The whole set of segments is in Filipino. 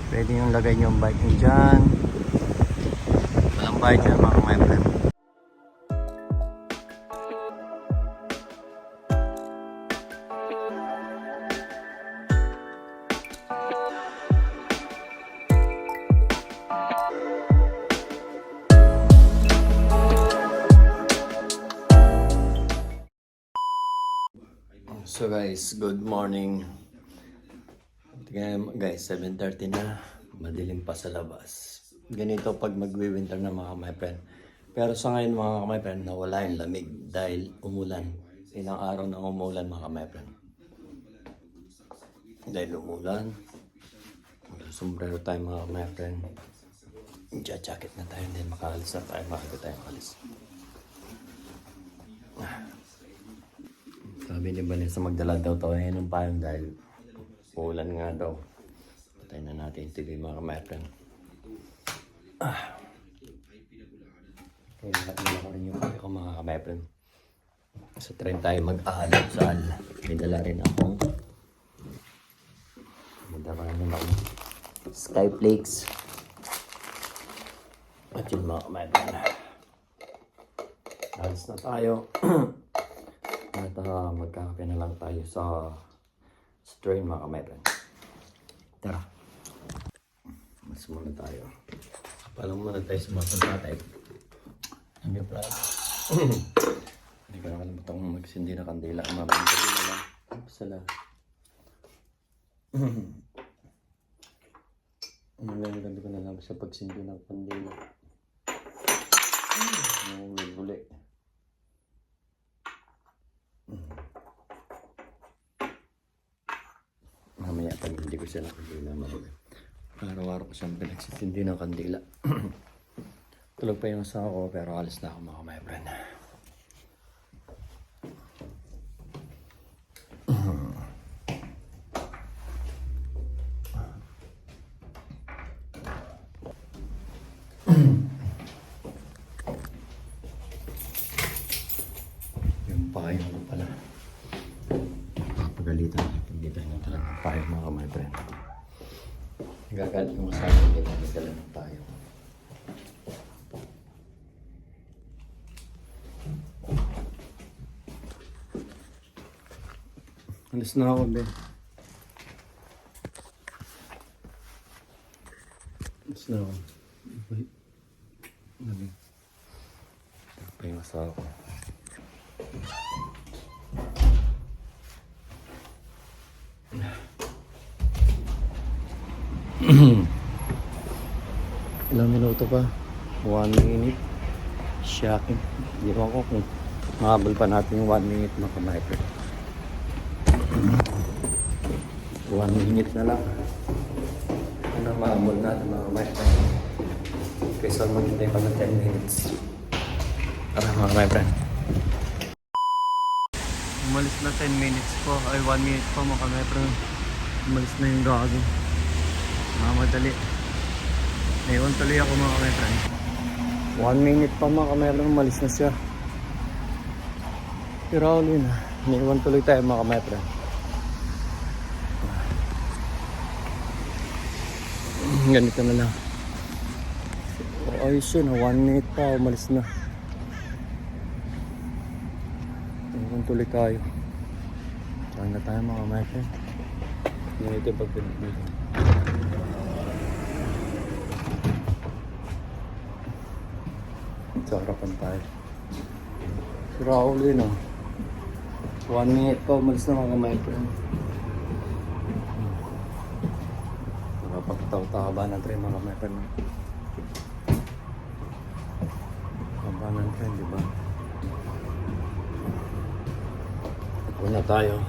Pwede yung lagay nyo yung bike nyo dyan. Walang bayad dyan mga my friend. So guys, good morning. Tingnan guys, 7:30 na. Madilim pa sa labas. Ganito pag magwi-winter na mga my friend. Pero sa ngayon mga my friend, nawala yung lamig dahil umulan. Ilang araw na umulan mga my friend. Dahil umulan, sombrero tayo mga my friend. Jacket na tayo, hindi makaalis na tayo. Maaga tayo makalis. Sabi ni Vanessa magdala daw tayo ngayon ng payong dahil uulan nga daw. Patay na natin yung TV mga my friend. Kaya nila ko rin yung payong ko mga my friend. Sa train tayo mag-aalap saan. May dala rin akong Skyflakes. At yun mga my friend. Alis na tayo. At magkakape na lang tayo sa train mga kamay-friend. Tara. Mas muna tayo. Palang muna tayo sa mga tatay. Hindi pa. Hindi ko nakalimutan kung magsindi na kandila. Mamanggali na lang. Sala. Ganda ko na lang sa pagsindi ng kandila. Guli. Mamaya pag hindi ko siya nakagila maluwi. Araw-araw ko siyang pinagsisindi ng kandila. Tulog pa yung asawa ko pero alis na ako mga my friend. Yung payong ko pala. Papagalitan natin dito yung talagang payong mga my friend. Gagalit yung masabi dito nagdala ng payong. Alis na ako, be. Alis na ako. Wait. Nabi. Ito pa yung asawa ko. Ilang minuto pa? 1 minute. Shocking. Hindi ko ako kung makabal pa natin yung 1 minute mga kamay-friend. 1 minute na lang. Ano maabol natin mga kamay-friend. Kaysa maghintay pa ng 10 minutes. Tara mga kamay-friend. Umalis na 10 minutes po. Ay 1 minute po mga kamay-friend. Umalis na yung gagawin. Mamadali. Naiwan tuloy ako mga kamay-friend. 1 minute pa mga kamay-friend. Umalis na siya. Pero ulit na. Naiwan tuloy tayo mga kamay-friend. Ganito na lang. Ayos yun. 1 minute pa. Umalis na. Naiwan tuloy tayo. Saan na tayo mga kamay-friend? Ganito pag pinagdito. Sa harapan tayo. Si Raul yun oh. 1 minute pa, umalis na mga my-friend. Nakapagtaw-taba ng train mga my-friend. Taba ng train, diba? Ito na tayo.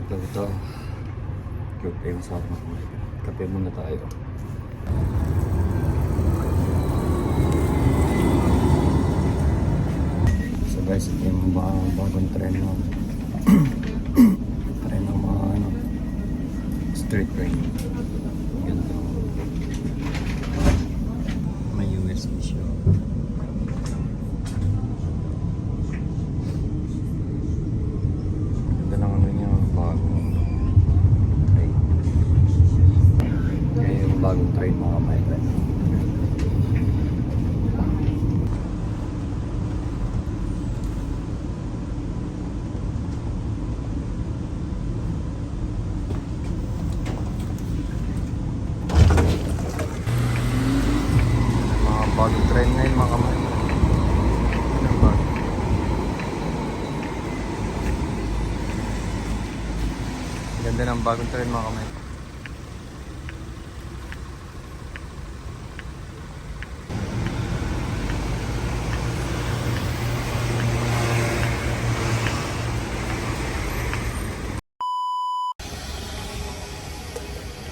Ito. Kape yung sa mga my-friend. Kape muna tayo. Guys, ito yung bagong tren ng mga street train. Ganito. May USB siya. Ganda lang ano niya, bagong train. bagong train mga my friend. Mga bagong train ngayon mga my friend. Ganda ng bagong train mga kamay.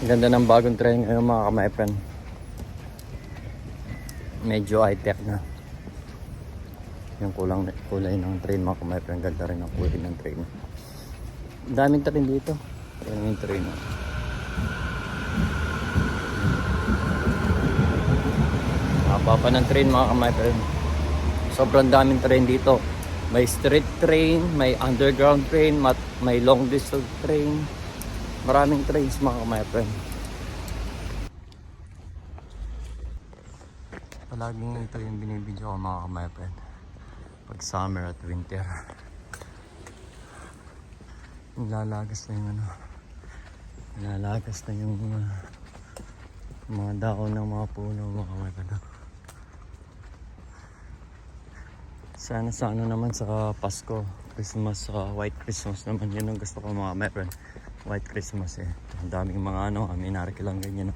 Ganda ng bagong train ngayon mga kamay friend. Medyo high-tech na. Yung kulay ng train mga kamay friend. Ganda rin ang kulay ng train. Daming train dito. Yung train. Haba pa ng train mga kamay friend. Sobrang daming train dito. May street train, may underground train, may long distance train. Maraming trains mga kamay friend. Palaging ito yung binibidyo ko mga kamay friend. Pag summer at winter. Lalagas na yung lalagas na yung mga dahon ng mga puno mga kamay friend. Sana naman sa Pasko, Christmas, White Christmas naman yun ang gusto ko mga kamay friend. White Christmas eh. Ang daming mga aminarki lang ganyan.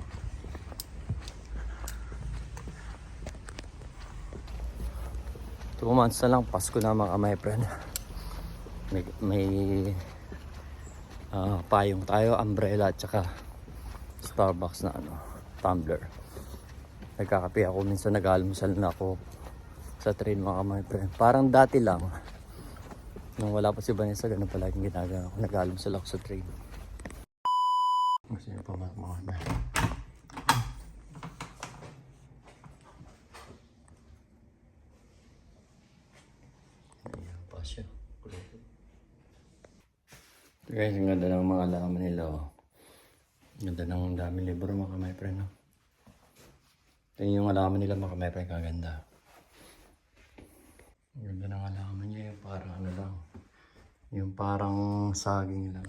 2 months na lang, Pasko na mga my friend. May payong tayo, umbrella at saka Starbucks na tumbler. Nagkakape ako, minsan nag-almusal na ako sa train mga my friend. Parang dati lang, nung wala pa si Vanessa, ganun palaging ginagawa ko. Nag-almusal ako sa train. Gusto niyo pa mga siya. Guys, ang ganda ng mga alaman nila. Ganda ng daming libro mga my friend. Ito yung alaman nila mga my friend, kaganda. Ang ganda ng alaman niya, yung parang lang. Yung parang saging lang.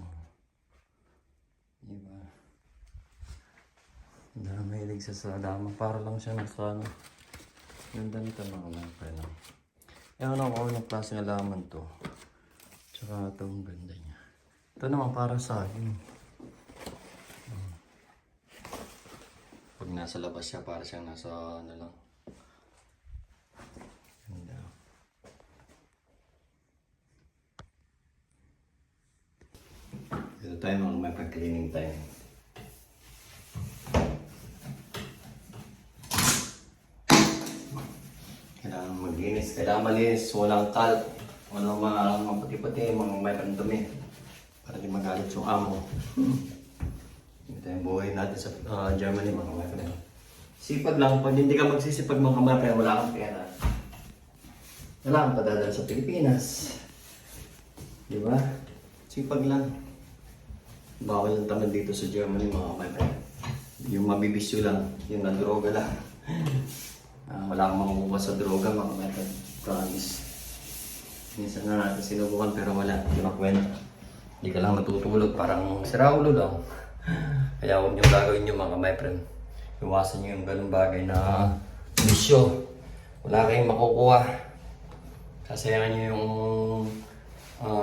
Diba? Dahil mahilig sa alaman. Para lang siya nasa ganda nito mga my friend. Ewan ako ng klaseng alaman to. Tsaka ito ang ganda niya. Ito naman para sa akin. Pag nasa labas siya, para siyang nasa lang. Ganda. Dito tayo may pag-cleaning tayo. Kailangan maglinis, kailangan malinis, walang kalat, walang mga puti-puti, mga may pandumi para di magalit yung amo. Ito yung buhay natin sa Germany mga my friend. Sipag lang, pag hindi ka magsisipag mga my friend, wala kang pera. Wala kang padadala sa Pilipinas. Di ba? Sipag lang. Bawal ang tamad dito sa Germany mga my friend. Yung mabibisyo lang, yung nadroga lang. Wala kang makukuha sa droga mga method. Promise. Minsan na natin sinubukan pero wala. Hindi makwento. Hindi ka lang natutulog. Parang siraulo lang. Kaya huwag niyong gagawin niyo mga my friend. Iwasan niyo yung ganung bagay na bisyo. Wala kayong makukuha. Sasayangan niyo yung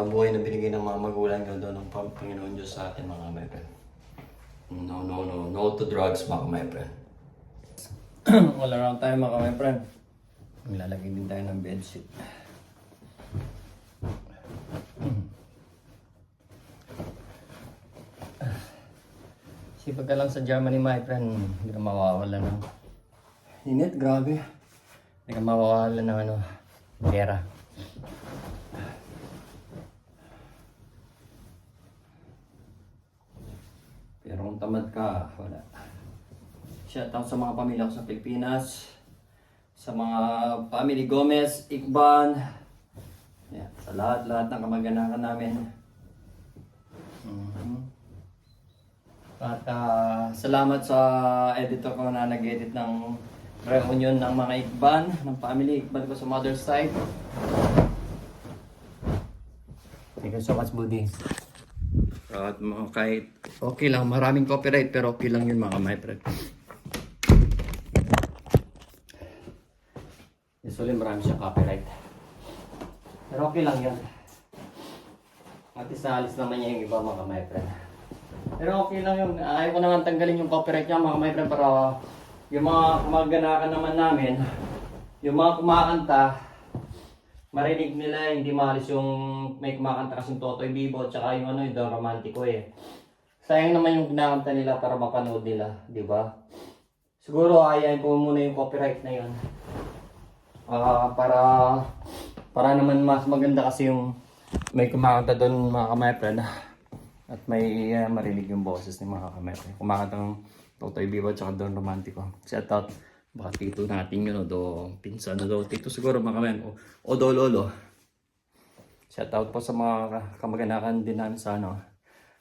buhay na binigay ng mga magulang niyo doon ng Panginoon Diyos sa atin mga my friend. No. No to drugs mga my friend. All around tayo mga my friend. Maglalagay din tayo ng bedsheet. Sipag ka lang sa Germany my friend. Hindi ka mawawala ng init, grabe. Hindi ka mawawala ng pera. Pero kung tamad ka, wala. Shoutout sa mga pamilya ko sa Pilipinas, sa mga family Gomez, Ikban, yeah, sa lahat ng kamag-anakan namin. At Salamat sa editor ko na nag-edit ng reunion ng mga Ikban, ng family Ikban ko sa mother's side. Thank you so much, Buddy. At kahit okay lang, maraming copyright pero okay lang yun mga my friend. Usually marami siyang copyright. Pero okay lang yun. At isalis naman niya yung iba mga my friend. Pero okay lang yun. Ayaw ko naman tanggalin yung copyright niya mga my friend para yung mga kumaganakan naman namin, yung mga kumakanta, marinig nila, hindi maalis yung may kumakanta kasing Totoy Bibo at saka yung yung Don Romantico eh. Sayang naman yung kinakanta nila para mapanood nila, di ba? Siguro ayayin ko muna yung copyright na yun. Para naman mas maganda kasi yung may kumakanta doon mga kamay-friend at may marinig yung boses ng mga kamay-friend. Kumakanta ng Totoy Bibo at saka Don Romantico. Shout out. Baka tito natin yun, o do pinsan, o do tito siguro mga kamen, o do lolo. Shout out po sa mga kamag-anakan din namin sa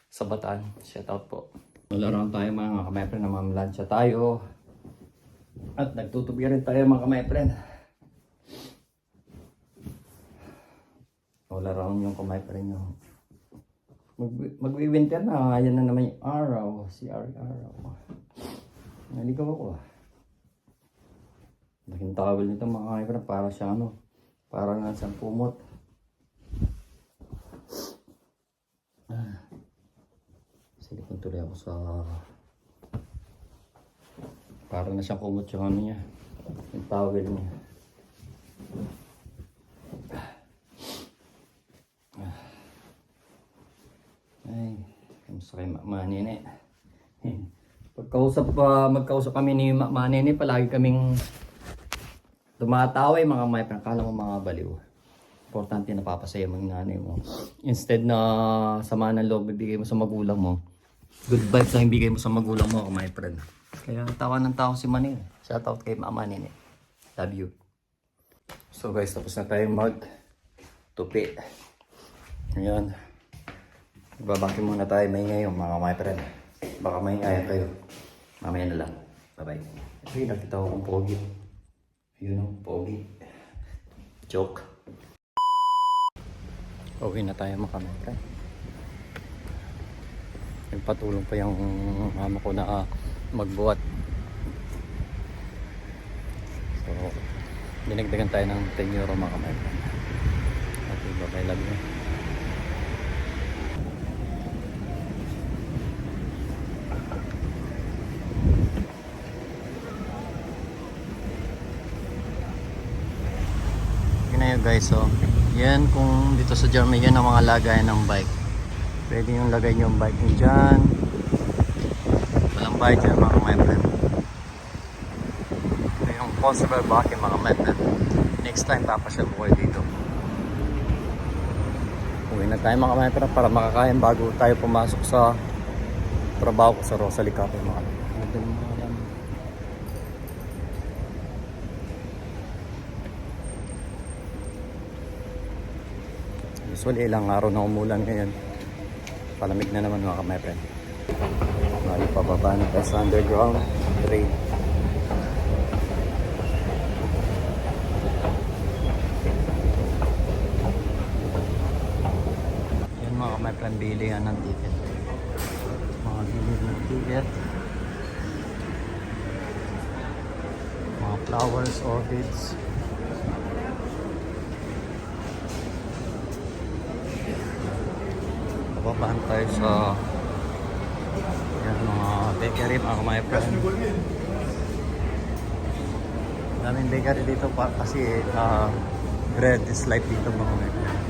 sa Bataan. Shout out po. Nalaroan tayo mga kamay-friend, na mamlansya tayo. At nagtutubi rin tayo mga kamay-friend. Nalaroan yung kamay-friend nyo. Mag-winter na, ayan na naman yung araw, si araw. Naligaw ako Laking towel nito mga kamay-friend, para siya parang nasa kumot. Silikon tuloy ako sa parang na siyang kumot yung niya, yung towel niya. Ay, kamusta kay Mama Nene? Magkausap kami ni Mama Nene, palagi kaming tumataway mga may kala mo mga baliw. Importante na papasaya mo yung nanay mo. Instead na sama ng loob bibigay mo sa magulang mo, good vibes lang ibigay mo sa magulang mo my friend. Kaya tawa ng tao si Manny. Shout out kay Mama Nene. Love you. So guys, tapos na tayo tupi. Ngayon, babaki muna tayo maingay yung mga my friend. Baka maingayan kayo. Mamaya na lang. Bye bye. Ito yung nakita ko kong pogi. Yun o, pogi. Joke. Okay na tayo mga kamay. Nagpatulong pa yung mama ko na magbuhat. So, dinagdagan tayo ng 10 euro mga kamay. Okay, bye-bye, love you. Guys, so yan kung dito sa Germany yan ang mga lagayan ng bike. Pwede yung lagay nyo yung bike nyo dyan. Walang bike dyan mga my friend. Ito yung possible bakit mga my friend. Next time papasyal ko kayo dito. Uwi na tayo mga my friend para makakain bago tayo pumasok sa trabaho ko sa Rosalie Cafe mga. Usually ilang araw na umulan ngayon. Palamig na naman mga my friend. Bali pababa na tayo sa underground train. Yan mga my friend, bilihan ng ticket. Mga bilhin ng ticket. Mga flowers, orchids. Babaan tayo sa yan, mga bakery mga my friend. Daming bakery dito pa kasi bread is life dito mga my friend.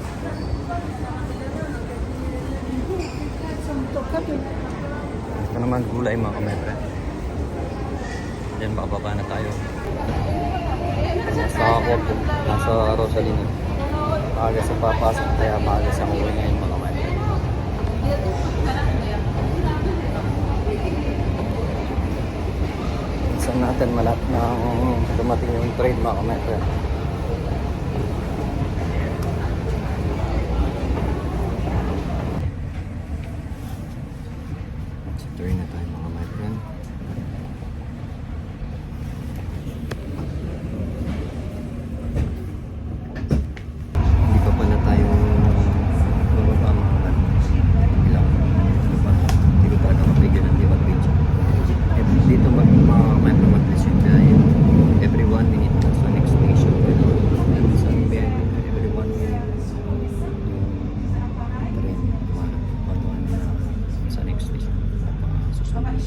Ito naman gulay mga my friend. Diyan bababa na tayo. Nasa ako po, nasa Rosalie. Maaga sa papasok kaya maaga sa uwi ngayon mga my friend. Minsan natin malap na dumating yung train mga kamay. Train na tayo mga my friend.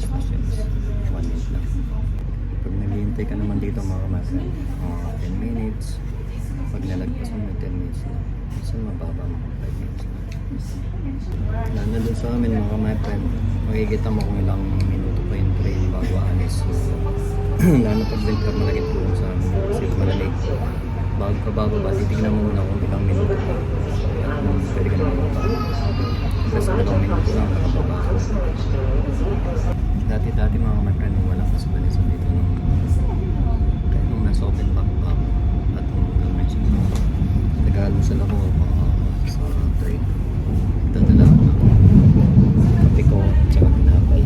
1 minute lang. Pag naghihintay ka naman dito mga kamasa, 10 minutes. Pag nalagpas mo 10 minutes na, minsan mababa mga 5 minutes lang. Lalo doon sa amin mga friend, makikita mo kung ilang minuto pa yung train bago alis. So, lalo pag winter malaking tulong sa amin kasi malamig. Bago ka bababa, titignan mo muna kung ilang minuto pa. Pwede ka naman bababa. Kasi dalawang minuto lang nakababa. Dati mga friend, walang kasubalis dito nung kaya nung nasa open back pa ako at nung na-mention ko, nag-aalusan ako sa train. Dadala ako ng kape ko at saka pinapay.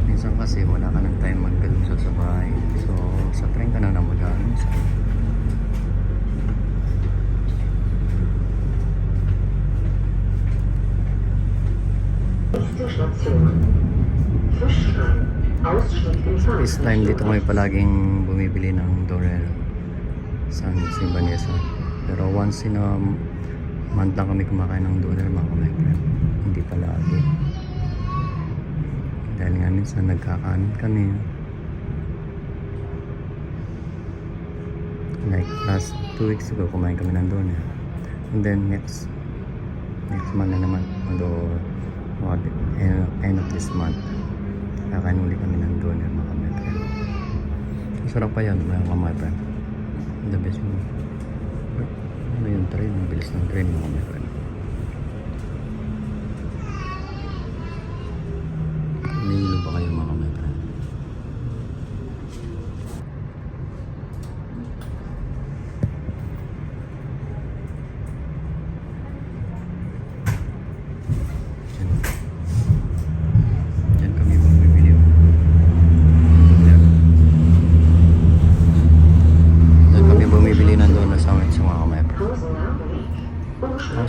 Minsan kasi wala ka ng time mag-alusan sa bahay. So sa train ka na mag-aalusan. This time dito kami palaging bumibili ng Dorel sa Simbanesa. Pero once in a month lang kami kumakain ng Dorel mga kamay. Hindi palagi. Dahil nga minsan nagkakanin kami. Like last 2 weeks ago kumain kami ng Dorel. And then next month na naman. Although end of this month kakain uli kami ng doner mga kamay. Masarap pa yan mga kamay. The best yun. Ano yung train? Ang bilis ng train mga kamay. Nahilo ba kayo mga kamay?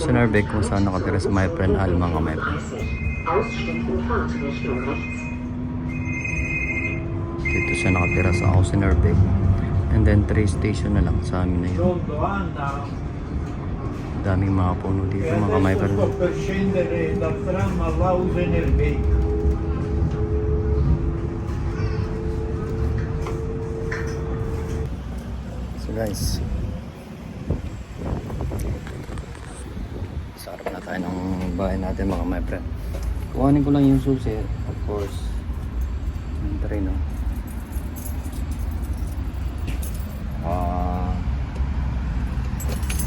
Sinarbek kung saan nakatira sa my friend Al mga my friend. Dito siya nakatira sa Ausinarbek. And then 3 station na lang sa amin na yun. Daming mga puno dito mga my friend. So guys, sarap na tayo ng bahay natin mga my friend. Kuhanin ko lang yung susi, of course. Yung train, no?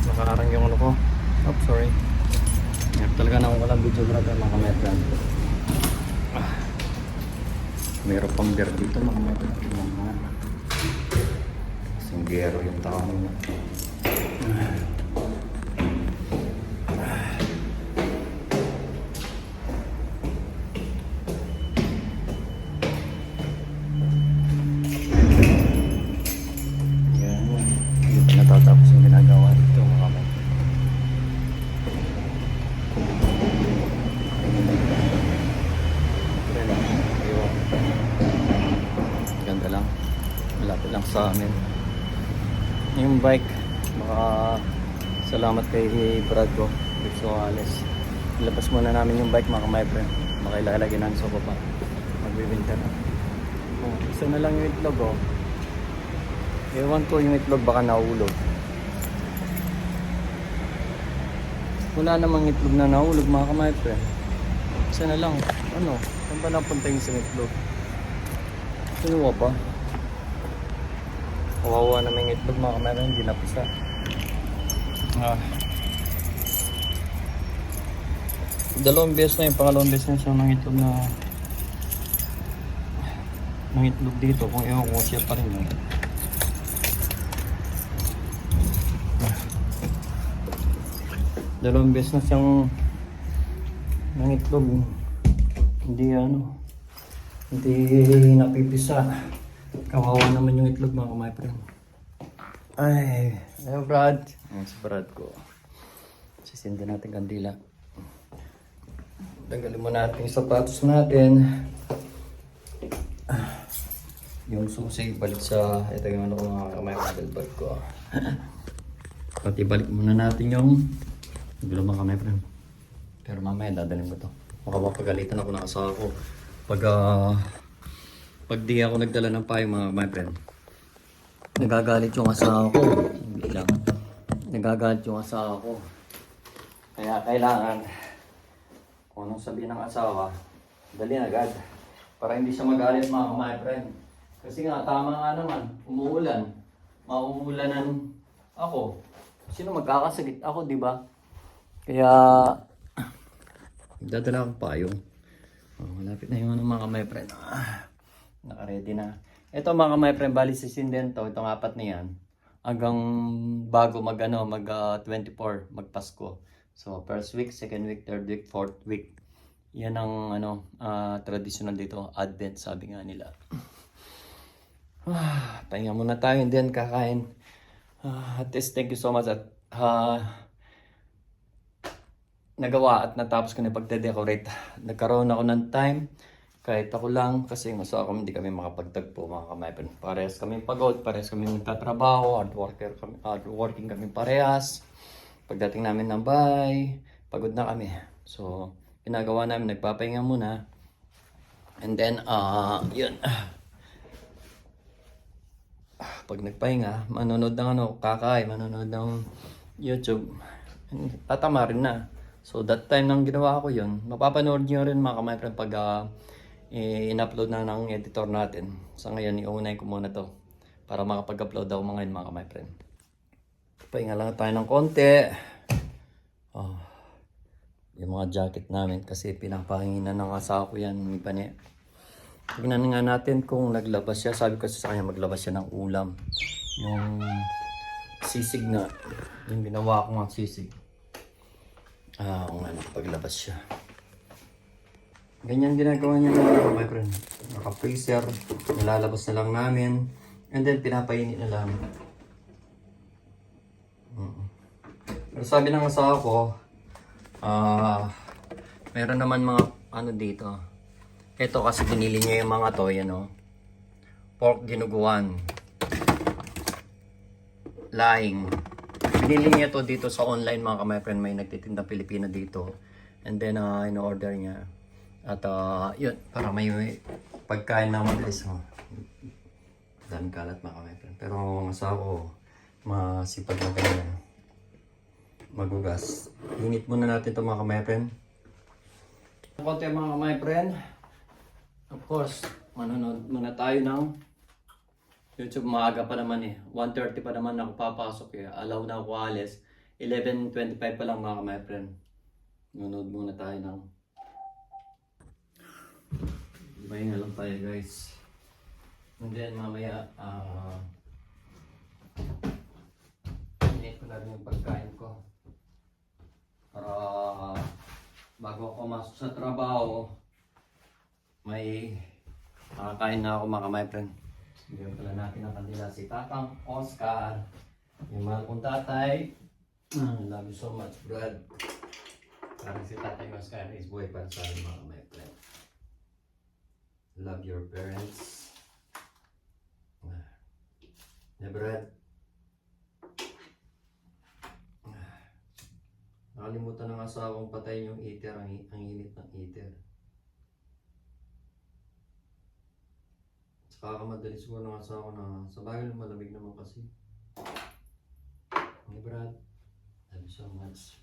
Nakararang yung ano ko. Oh, sorry. Talaga na walang videographer mga my friend. Meron pang beer dito mga my friend. Singgero yung tao nyo. Natatapos yung ginagawa dito mga kamay. Ganda lang. Malapit lang sa amin. Yung bike, salamat kay Brad ko, Victor Ales. Ilabas muna namin yung bike mga kamay friend. Makailalagay namin sa baba. Magbibinta na. Isa na lang yung itlog oh. Ewan ko yung itlog baka nahulog. Wala namang itlog na nahulog mga kamay pre. Isa na lang. Ano? Saan ba napunta yung isang itlog? Kinuha pa. Kawawa naman yung itlog mga kamay pre. Hindi napisa. Dalawang beses na yung pangalawang beses na siya ng itlog na ng itlog dito. Kung ewan ko siya pa rin yun. Dalawang beses na siyang ng itlog. Hindi napipisa. Kawawa naman yung itlog mga my friend. Ay, ayaw Brad. Ayan si Brad ko. Sisindi natin kandila. Tanggalin mo natin yung sapatos natin. Yung susi balik sa ito yung ano ko mga my bag ko. Pati balik muna natin yung gulo mga kamay friend. Pero mamaya dadalhin ko to. Baka mapagalitan ako ng asawa ko. Pag, pag di ako nagdala ng payo mga my friend. Nagagalit yung asawa ko. Hindi lang. Nagagalit yung asawa ko. Kaya kailangan, kung anong sabihin ng asawa, dali agad. Para hindi siya magalit mga my friend. Kasi nga, tama nga naman, umuulan. Mauulanan ako. Sino magkakasakit? Ako, di ba? Kaya, dadala akong payong. Malapit na yung ano, mga my friend. Naka-ready na. Ito mga my friend, bali si Sindento, itong apat na yan. Hanggang bago mag 24, magpasko. So, first week, second week, third week, fourth week. Yan ang traditional dito, Advent, sabi nga nila. Pahinga muna tayo and then kakain. At least thank you so much at nagawa at natapos ko na pagde-decorate. Nagkaroon ako ng time kahit ako lang kasi gusto ako hindi kami makapagtagpo mga kamay. Parehas kami pagod, parehas kami nagtatrabaho, hardworking kami parehas. Pagdating namin ng bahay, pagod na kami. So, ginagawa namin, nagpapahinga muna. And then, yun. Pag nagpahinga, manonood ng kakain, manonood ng YouTube, tatama rin na. So that time nang ginawa ko yun, mapapanood nyo rin mga kamay friend pag in-upload na ng editor natin. Sa ngayon, iunay ko muna to para makapag-upload ako mga kamay friend. Pahinga lang tayo ng konti. Yung mga jacket namin kasi pinapahinginan ng asawa ko yan. May pani. Tignan nga natin kung naglabas siya. Sabi ko sa kanya maglabas siya ng ulam. Yung sisig na. Yung ginawa ko ng sisig. Kung ano, paglabas siya. Ganyan ginagawa niya my friend. Naka-freezer. Nilalabas na lang namin. And then pinapainit na lang. Pero sabi ng asawa ko, meron naman mga ano dito. Ito kasi binili niya yung mga to, yan o. Pork dinuguan. Laing. Binili niya to dito sa online mga kamay friend. May nagtitinda Pilipino dito. And then in-order niya. At yun, para may pagkain na mabilis. Daming kalat mga kamay friend. Pero ang asawa ko, masipag na ganyan. Magugas. Init muna natin ito mga kamay friend. Konti mga kamay friend. Of course, manonood muna tayo ng YouTube. Maaga pa naman 1:30 pa naman ako papasok Allow na ako alis. 11:25 pa lang mga my friend. Manonood muna tayo ng pahinga lang tayo guys. And then mamaya init ko na rin yung pagkain ko. Para bago ako masok sa trabaho, may makakain na ako mga my friend. Bigyan pala natin ang kanila si Tatang Oscar. Yung mahal kong tatay. Love you so much, Brad. Parang si Tatay Oscar is buhay para sa akin mga my friend. Love your parents. Brad. Nakalimutan ng asawang patayin yung heater, ang init ng heater. Kakamadali siguro ng asawa na sa bagay malamig naman kasi. Hey Brad, love you so much.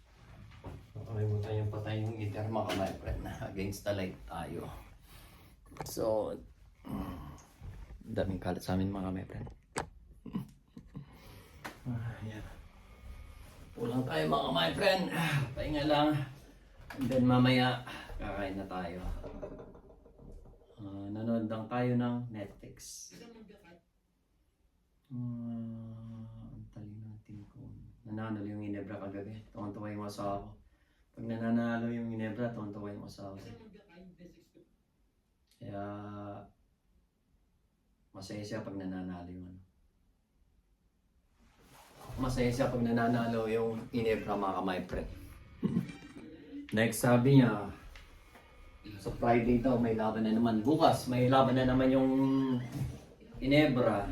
Nakalimutan yung patay yung heater mga my friend. Against the light tayo. So, daming kalat sa amin mga my friend. Yeah. Pulang tayo mga my friend. Pahinga lang. And then mamaya, kakain na tayo. Nanood lang tayo ng Netflix. Ang tali natin kung nananalo yung Ginebra kagabi. Tuwan-tuwa yung asawa ko. Pag nananalo yung Ginebra, tuwan-tuwa yung asawa ko. Kaya masaya siya pag nananalo yung Masaya siya pag nananalo yung Ginebra mga my friend. Next sabi niya, sa Friday daw may laban na naman. Bukas may laban na naman yung Ginebra.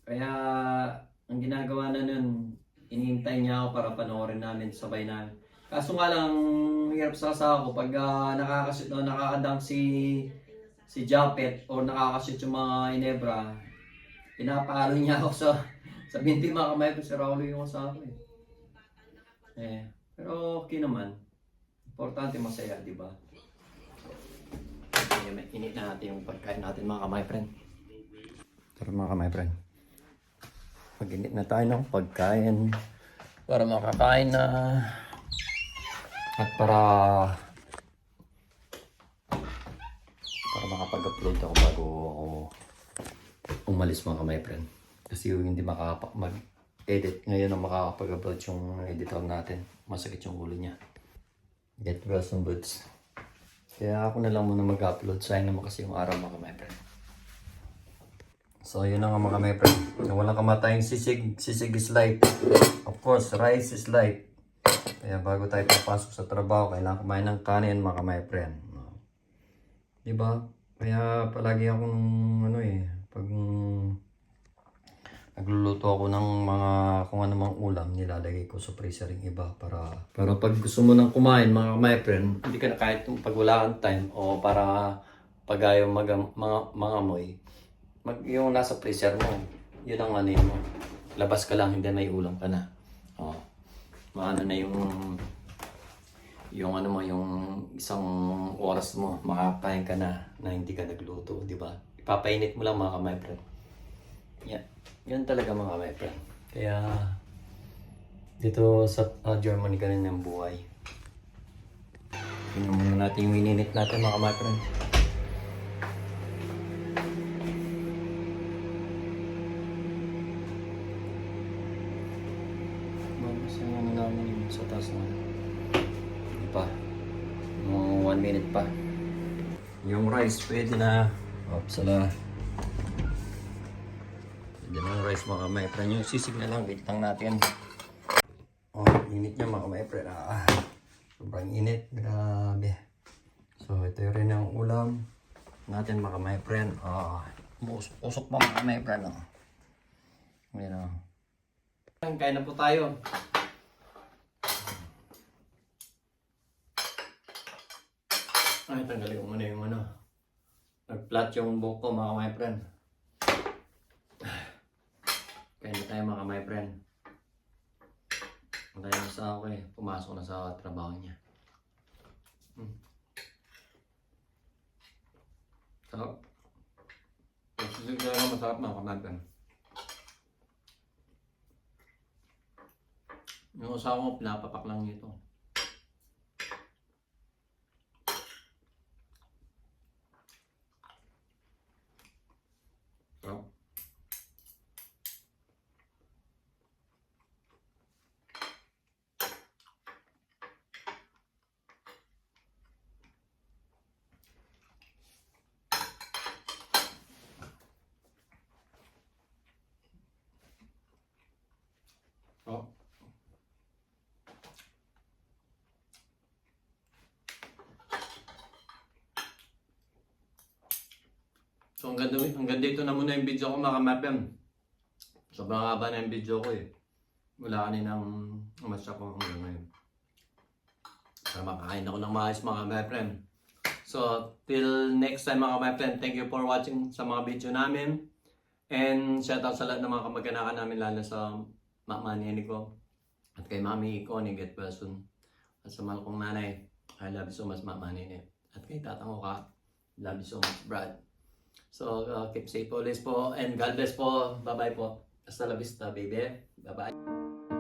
Kaya ang ginagawa na nun, inihintay niya ako para panoorin namin sabay na. Kaso nga lang mahirap sa asawa ko pag nakakashoot o nakakadang si Japet o nakakashoot yung mga Inebra, pinapalo niya ako sa binti mga kamay ko, si Raulo yung asawa ko eh. Pero okay naman. Importante masaya, di ba? Okay, init na natin yung pagkain natin mga kamay friend. Tara mga kamay friend. Mag-init na tayo ng pagkain para makakain na at para makapag-upload ako bago ako umalis mga kamay friend. Kasi yung hindi mag-edit ngayon ang makakapag-upload yung editor natin. Masakit yung ulo niya. Get well some boots. Kaya ako na lang muna mag-upload. Sayang naman kasi yung araw mga kamay friend. So yun na nga mga kamay friend. Walang kamatayang sisig. Sisig is light. Of course, rice is light. Kaya bago tayo papasok sa trabaho, kailangan kumain ng kanin mga kamay friend. Diba? Kaya palagi ako pag nagluluto ako ng mga kung anumang ulam, nilalagay ko sa freezer yung iba para pag gusto mo nang kumain mga kamay friend, hindi ka na kahit pag wala kang time o para pag ayaw mga amoy, yung nasa freezer mo, yun ang ano mo. Labas ka lang, hindi may ulam ka na. Maano na yung isang oras mo, makakain ka na hindi ka nagluto, di ba? Ipapainit mo lang mga kamay friend. Yan talaga mga kamay friend. Kaya dito sa Germany ganun yung buhay. Tingnan muna natin yung ininit natin mga kamay friend. Masaya na namin yung sa taas na. Hindi pa. Mga 1 minute pa. Yung rice pwede na. Sala. Pwede na yung rice mga kamay friend. Yung sisig na lang. Wait lang natin. Init niya mga kamay friend. Sobrang init. Grabe. So ito rin ang ulam natin mga kamay friend. Usok pa mga kamay friend. Ayan kain na po tayo. Ay, tanggalin ko muna yung nag-flat yung buhok ko mga my friend. Kain na tayo mga my friend. Ang tayo na sa ako pumasok na sa trabaho niya. Sarap. Sisig na masarap mga my friend. Yung asawa ko, pinapapak lang nito. So hanggang dito na muna yung video ko mga kamapem. Sobrang haba na yung video ko Wala kaninang umasya ko hanggang ngayon. Para makakain ako ng maayos mga kamapem. So till next time mga kamapem, thank you for watching sa mga video namin. And shoutout sa lahat ng mga kamag-anakan namin lalo sa Mama Nene ko. At kay Mami ko ni Get Well Soon. At sa mahal kong nanay, I love you so much Mama Nene. At kay tatang ko ka, love you so much Brad. So, keep safe always po and God bless po. Bye-bye po. Hasta la vista, baby. Bye-bye.